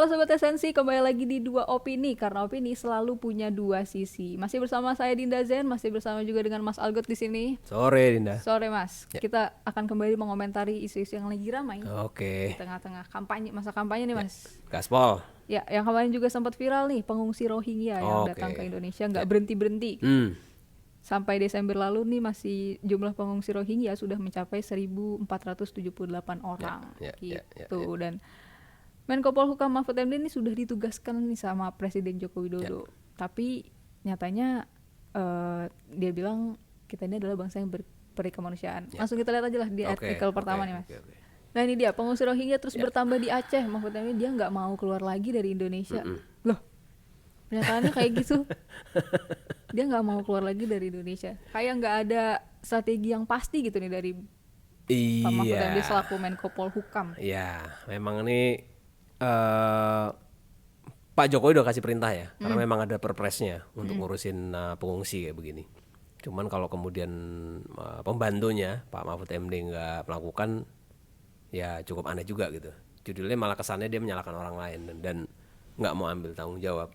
Halo Sobat Esensi, kembali lagi di Dua Opini, karena opini selalu punya dua sisi. Masih bersama saya Dinda Zen, masih bersama juga dengan Mas Algot di sini. Sore, Dinda. Sore Mas, Ya. kita akan kembali mengomentari isu-isu yang lagi ramai di Oke. tengah-tengah kampanye, masa kampanye nih Mas. Gaspol. Ya, yang kemarin juga sempat viral nih, pengungsi Rohingya yang Oke. datang ke Indonesia nggak Ya. berhenti-berhenti. Hmm. Sampai Desember lalu nih masih jumlah pengungsi Rohingya sudah mencapai 1.478 orang gitu. Dan Menko Polhukam Mahfud MD ini sudah ditugaskan nih sama Presiden Joko Widodo. Tapi nyatanya dia bilang kita ini adalah bangsa yang berperi kemanusiaan. Langsung kita lihat aja lah di artikel pertama nih Mas. Nah ini dia, pengungsi Rohingya terus bertambah di Aceh. Mahfud MD dia nggak mau keluar lagi dari Indonesia. Loh, pernyataannya kayak gitu. Dia nggak mau keluar lagi dari Indonesia. Kayak nggak ada strategi yang pasti gitu nih dari Pak Mahfud MD selaku Menko Polhukam. Iya, memang ini Pak Jokowi udah kasih perintah ya, karena memang ada perpresnya untuk ngurusin pengungsi kayak begini. Cuman kalau kemudian pembantunya Pak Mahfud MD nggak melakukan, ya cukup aneh juga gitu. Judulnya malah kesannya dia menyalahkan orang lain dan nggak mau ambil tanggung jawab.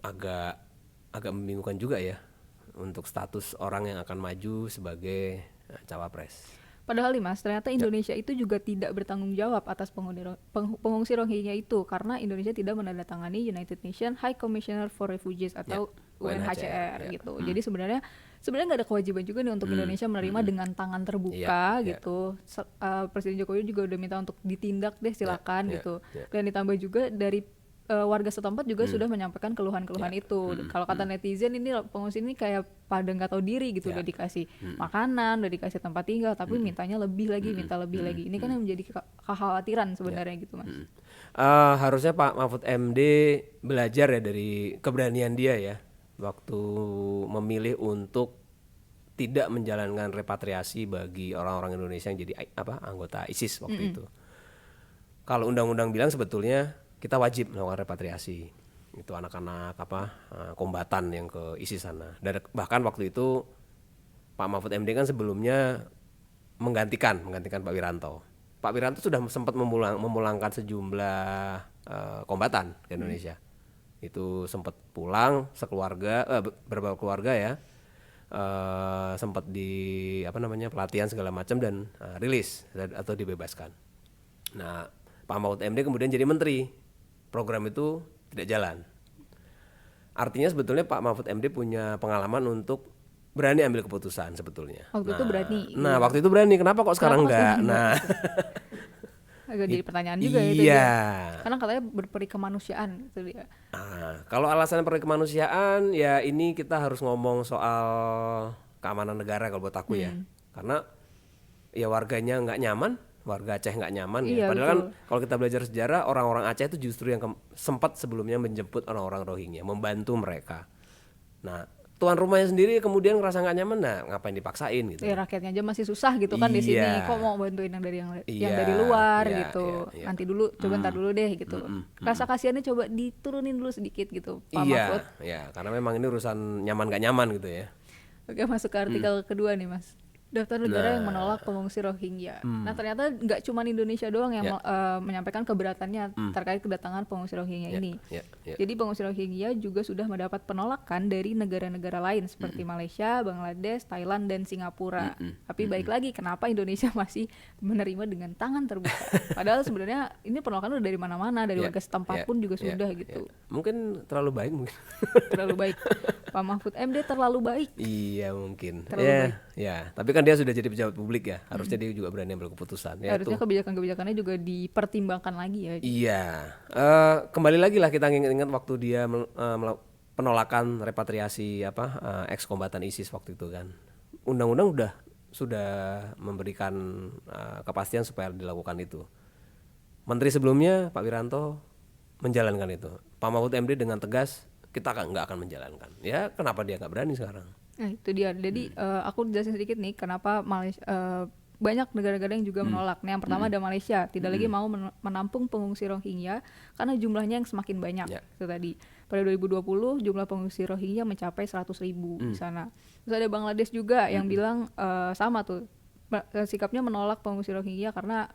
Agak membingungkan juga ya untuk status orang yang akan maju sebagai cawapres. Padahal nih Mas, ternyata Indonesia itu juga tidak bertanggung jawab atas pengungsi Rohingya itu, karena Indonesia tidak menandatangani United Nations High Commissioner for Refugees atau UNHCR gitu. Jadi sebenarnya nggak ada kewajiban juga nih untuk Indonesia menerima dengan tangan terbuka gitu. Presiden Jokowi juga udah minta untuk ditindak deh, silakan gitu. Dan ditambah juga dari warga setempat juga sudah menyampaikan keluhan-keluhan itu. Kalau kata netizen ini pengungsi ini kayak pada nggak tahu diri gitu, udah dikasih makanan, udah dikasih tempat tinggal, tapi mintanya lebih lagi, minta lebih lagi. Ini kan yang menjadi kekhawatiran sebenarnya gitu Mas. Harusnya Pak Mahfud MD belajar ya dari keberanian dia ya waktu memilih untuk tidak menjalankan repatriasi bagi orang-orang Indonesia yang jadi anggota ISIS waktu itu. Kalau undang-undang bilang sebetulnya kita wajib melakukan repatriasi. Itu anak-anak kombatan yang ke ISIS sana. Dan bahkan waktu itu Pak Mahfud MD kan sebelumnya menggantikan Pak Wiranto. Pak Wiranto sudah sempat memulangkan sejumlah kombatan ke Indonesia. Itu sempat pulang sekeluarga, beberapa keluarga ya. Sempat di pelatihan segala macam dan rilis atau dibebaskan. Nah, Pak Mahfud MD kemudian jadi menteri. Program itu tidak jalan. Artinya sebetulnya Pak Mahfud MD punya pengalaman untuk berani ambil keputusan sebetulnya. Waktu itu berani. Nah, waktu itu berani. Kenapa kok sekarang enggak? Nah, agak jadi pertanyaan juga itu dia. Karena katanya berperi kemanusiaan itu dia. Kalau alasan peri kemanusiaan ya ini kita harus ngomong soal keamanan negara kalau buat aku ya. Karena ya warganya nggak nyaman. Warga Aceh nggak nyaman ya. Padahal kan kalau kita belajar sejarah orang-orang Aceh itu justru yang sempat sebelumnya menjemput orang-orang Rohingya, membantu mereka. Nah, tuan rumahnya sendiri kemudian ngerasa nggak nyaman, nah ngapain dipaksain gitu? Ya rakyatnya aja masih susah gitu kan di sini. Kok mau bantuin yang dari luar gitu? Nanti dulu, coba ntar dulu deh gitu. Rasa kasihannya coba diturunin dulu sedikit gitu, Pak Mahfud. Iya, karena memang ini urusan nyaman nggak nyaman gitu ya. Oke, masuk ke artikel kedua nih Mas. Daftar negara yang menolak pengungsi Rohingya. Nah ternyata nggak cuma Indonesia doang yang menyampaikan keberatannya terkait kedatangan pengungsi Rohingya ini. Jadi pengungsi Rohingya juga sudah mendapat penolakan dari negara-negara lain seperti Malaysia, Bangladesh, Thailand, dan Singapura. Tapi baik lagi, kenapa Indonesia masih menerima dengan tangan terbuka? Padahal sebenarnya ini penolakan udah dari mana-mana, dari warga setempat pun juga sudah gitu. Mungkin terlalu baik mungkin. Terlalu baik. Pak Mahfud MD terlalu baik. Iya mungkin. Terlalu baik. Ya, tapi kan dia sudah jadi pejabat publik ya, harusnya dia juga berani ambil keputusan. Ya, harusnya kebijakan-kebijakannya juga dipertimbangkan lagi ya. Iya, kembali lagi lah kita ingat-ingat waktu dia penolakan repatriasi ex kombatan ISIS waktu itu kan. Undang-undang sudah memberikan kepastian supaya dilakukan itu. Menteri sebelumnya Pak Wiranto menjalankan itu. Pak Mahfud MD dengan tegas kita nggak akan menjalankan. Ya kenapa dia nggak berani sekarang? Nah itu dia. Jadi aku jelasin sedikit nih kenapa Malaysia, banyak negara-negara yang juga menolak. Nah, yang pertama ada Malaysia, tidak lagi mau menampung pengungsi Rohingya karena jumlahnya yang semakin banyak. Itu tadi pada 2020 jumlah pengungsi Rohingya mencapai 100.000 di sana. Terus ada Bangladesh juga yang bilang sama tuh, sikapnya menolak pengungsi Rohingya karena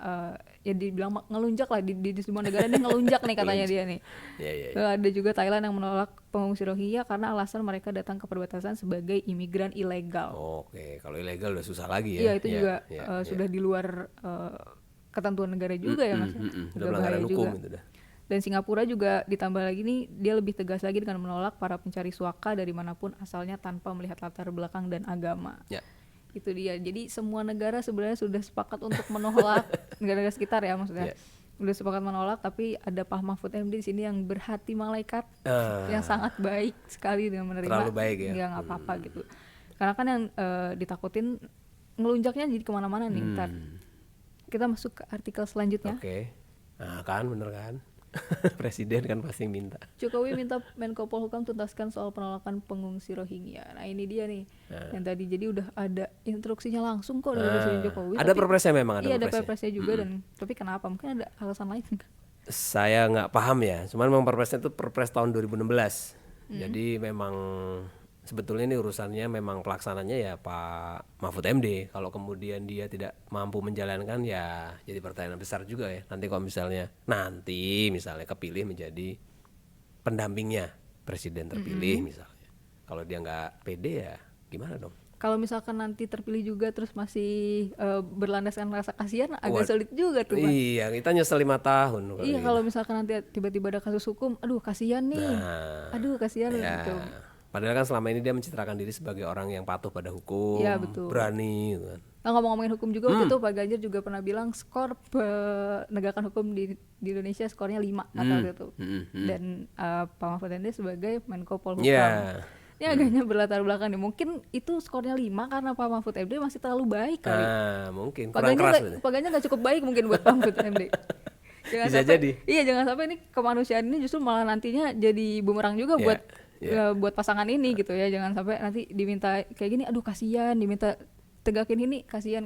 ya dibilang ngelunjak lah di semua negara ini ngelunjak nih katanya dia nih. Ada juga Thailand yang menolak pengungsi Rohingya karena alasan mereka datang ke perbatasan sebagai imigran ilegal. Oke, kalau ilegal udah susah lagi ya. Iya, itu juga sudah di luar ketentuan negara juga ya Mas. Udah pelanggaran hukum itu dah. Dan Singapura juga ditambah lagi nih, dia lebih tegas lagi dengan menolak para pencari suaka dari manapun asalnya tanpa melihat latar belakang dan agama. Itu dia. Jadi semua negara sebenarnya sudah sepakat untuk menolak, negara-negara sekitar ya maksudnya. Udah sepakat menolak, tapi ada Pak Mahfud MD di sini yang berhati malaikat, yang sangat baik sekali dengan menerima. Terlalu baik ya. Nggak apa-apa gitu. Karena kan yang ditakutin ngelunjaknya jadi kemana-mana nih ntar. Kita masuk ke artikel selanjutnya. Oke. Nah kan bener kan. Presiden kan pasti minta. Jokowi minta Menko Polhukam tuntaskan soal penolakan pengungsi Rohingya. Nah ini dia nih yang tadi, jadi udah ada instruksinya langsung kok dari Presiden Jokowi. Ada perpresnya memang, ada iya, ada perpresnya juga dan tapi kenapa? Mungkin ada alasan lain kan? Saya nggak paham ya. Cuman memang perpresnya itu perpres tahun 2016. Jadi memang sebetulnya ini urusannya memang pelaksananya ya Pak Mahfud MD. Kalau kemudian dia tidak mampu menjalankan ya jadi pertanyaan besar juga ya. Nanti kalau misalnya kepilih menjadi pendampingnya presiden terpilih misalnya. Kalau dia nggak pede ya gimana dong? Kalau misalkan nanti terpilih juga terus masih berlandaskan rasa kasihan agak sulit juga tuh Mas. Iya, kita nyesel 5 tahun. Iya, kalau misalkan nanti tiba-tiba ada kasus hukum, aduh kasihan nih. Aduh kasihan gitu. Padahal kan selama ini dia mencitrakan diri sebagai orang yang patuh pada hukum, berani gitu kan. Nah, ngomong-ngomongin hukum juga waktu itu Pak Ganjar juga pernah bilang skor penegakan hukum di Indonesia skornya 5 atau gitu. Dan Pak Mahfud MD sebagai Menko Polhukam. Ini agaknya berlatar belakang nih. Mungkin itu skornya 5 karena Pak Mahfud MD masih terlalu baik kali. Mungkin. Pak Ganjar nggak cukup baik mungkin buat Pak Mahfud MD. Bisa jadi. Iya, jangan sampai ini kemanusiaan ini justru malah nantinya jadi bumerang juga buat pasangan ini gitu ya. Jangan sampai nanti diminta kayak gini, aduh kasihan, diminta tegakin ini, kasihan.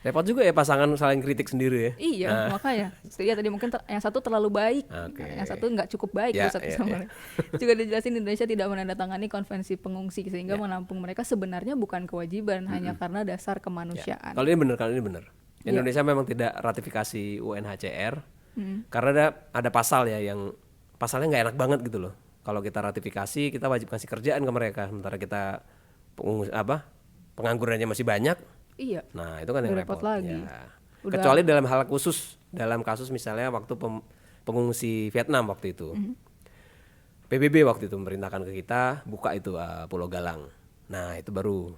Repot juga ya pasangan saling kritik sendiri ya. Iya, makanya. Ya tadi mungkin yang satu terlalu baik, yang satu nggak cukup baik sama. Juga dijelasin Indonesia tidak menandatangani konvensi pengungsi sehingga menampung mereka sebenarnya bukan kewajiban, hanya karena dasar kemanusiaan. Kalau ini benar. Indonesia memang tidak ratifikasi UNHCR karena ada pasal ya yang pasalnya nggak enak banget gitu loh. Kalau kita ratifikasi, kita wajib kasih kerjaan ke mereka, sementara kita penganggurannya masih banyak. Iya. Nah itu kan yang repot lagi. Ya. Kecuali dalam hal khusus, dalam kasus misalnya waktu pengungsi Vietnam waktu itu, PBB waktu itu memerintahkan ke kita buka itu Pulau Galang. Nah itu baru.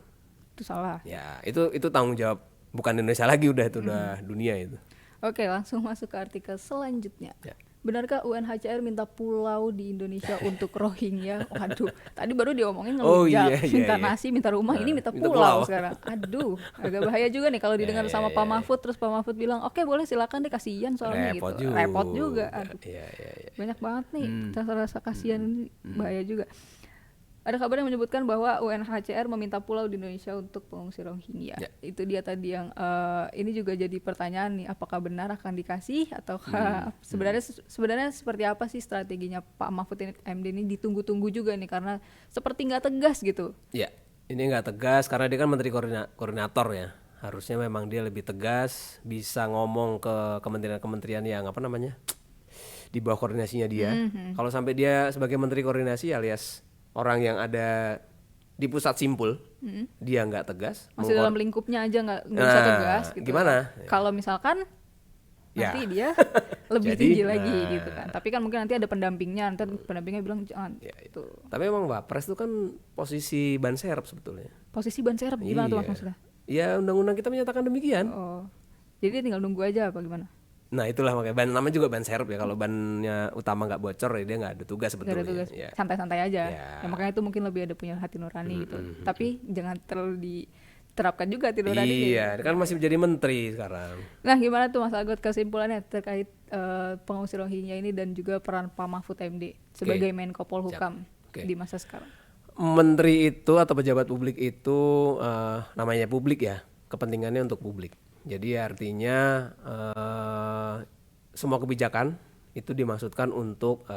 Itu salah. Ya itu tanggung jawab bukan Indonesia lagi, udah dunia itu. Oke, langsung masuk ke artikel selanjutnya. Benarkah UNHCR minta pulau di Indonesia untuk Rohingya? Waduh, tadi baru diomongin ngelunjak, minta nasi, minta rumah, ini minta pulau sekarang. Aduh, agak bahaya juga nih kalau didengar sama Pak Mahfud, terus Pak Mahfud bilang, oke boleh silakan deh, kasihan soalnya repot juga. Aduh. Banyak banget nih rasa kasihan ini, bahaya juga. Ada kabar yang menyebutkan bahwa UNHCR meminta pulau di Indonesia untuk pengungsi Rohingya. Itu dia tadi yang ini juga jadi pertanyaan nih, apakah benar akan dikasih ataukah sebenarnya seperti apa sih strateginya Pak Mahfud MD ini, ditunggu-tunggu juga nih karena seperti nggak tegas gitu. Ya, ini nggak tegas karena dia kan menteri koordinator ya. Harusnya memang dia lebih tegas, bisa ngomong ke kementerian-kementerian yang di bawah koordinasinya dia. Kalau sampai dia sebagai menteri koordinasi alias orang yang ada di pusat simpul, dia nggak tegas. Masih dalam lingkupnya aja nggak bisa tegas gitu. Gimana? Kalau misalkan nanti dia lebih tinggi lagi gitu kan. Tapi kan mungkin nanti ada pendampingnya, nanti pendampingnya bilang jangan. Itu. Tapi emang Wapres itu kan posisi ban serep sebetulnya. Posisi ban serep gimana tuh maksudnya? Ya undang-undang kita menyatakan demikian. Oh. Jadi dia tinggal nunggu aja apa gimana? Nah itulah makanya namanya juga ban serep ya. Kalau bannya utama nggak bocor ya dia nggak ada tugas sebetulnya. Gak ada tugas, santai-santai aja. Ya makanya itu mungkin lebih ada punya hati nurani gitu. Tapi jangan terlalu diterapkan juga hati nurani. Iya, kan masih menjadi menteri sekarang. Nah gimana tuh Mas Algot kesimpulannya terkait pengungsi Rohingya ini dan juga peran Pak Mahfud MD sebagai Menko Polhukam di masa sekarang? Menteri itu atau pejabat publik itu namanya publik ya, kepentingannya untuk publik. Jadi artinya semua kebijakan itu dimaksudkan untuk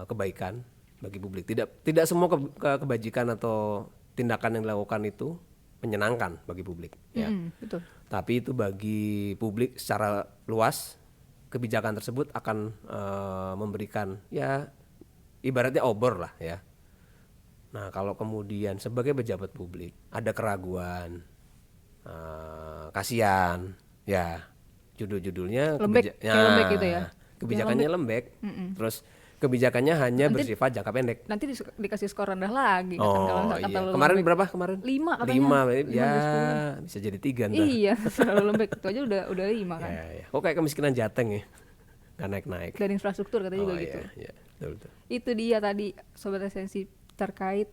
kebaikan bagi publik. Tidak semua kebajikan atau tindakan yang dilakukan itu menyenangkan bagi publik ya. Betul. Tapi itu bagi publik secara luas, kebijakan tersebut akan memberikan ya ibaratnya obor lah ya. Nah kalau kemudian sebagai pejabat publik ada keraguan, kasihan ya, judul-judulnya lembek gitu ya. Kebijakannya lembek. Terus kebijakannya hanya nanti bersifat jangka pendek. Nanti dikasih skor rendah lagi. Kalau iya. Kemarin lembek. Berapa kemarin? 5 katanya. 5 ya, bisa jadi 3 ntar. Iya, terlalu lembek. Itu aja udah 5 kan. Ya. Kok kayak kemiskinan Jateng ya? Nggak naik-naik. Dan infrastruktur katanya juga gitu. Iya. Betul. Itu dia tadi Sobat Esensi terkait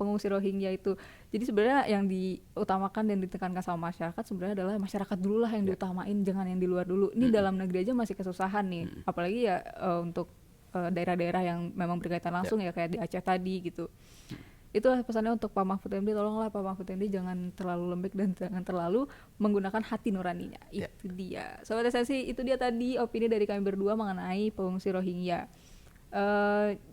pengungsi Rohingya itu. Jadi sebenarnya yang diutamakan dan ditekankan sama masyarakat sebenarnya adalah masyarakat dulu lah yang diutamain, jangan yang di luar dulu. Ini dalam negeri aja masih kesusahan nih, apalagi ya untuk daerah-daerah yang memang berkaitan langsung ya kayak di Aceh tadi gitu. Itu pesannya untuk Pak Mahfud MD, tolonglah Pak Mahfud MD jangan terlalu lembek dan jangan terlalu menggunakan hati nuraninya. Itu dia. Sobat Esensi, itu dia tadi opini dari kami berdua mengenai pengungsi Rohingya.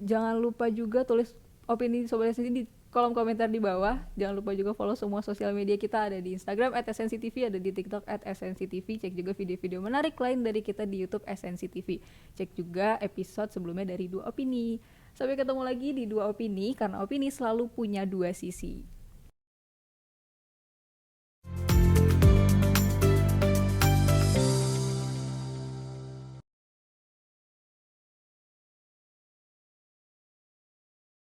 Jangan lupa juga tulis opini Sobat Esensi di kolom komentar di bawah. Jangan lupa juga follow semua sosial media kita, ada di Instagram @SNCTV, ada di TikTok @SNCTV. Cek juga video-video menarik lain dari kita di YouTube SNCTV. Cek juga episode sebelumnya dari Dua Opini. Sampai ketemu lagi di Dua Opini, karena opini selalu punya dua sisi.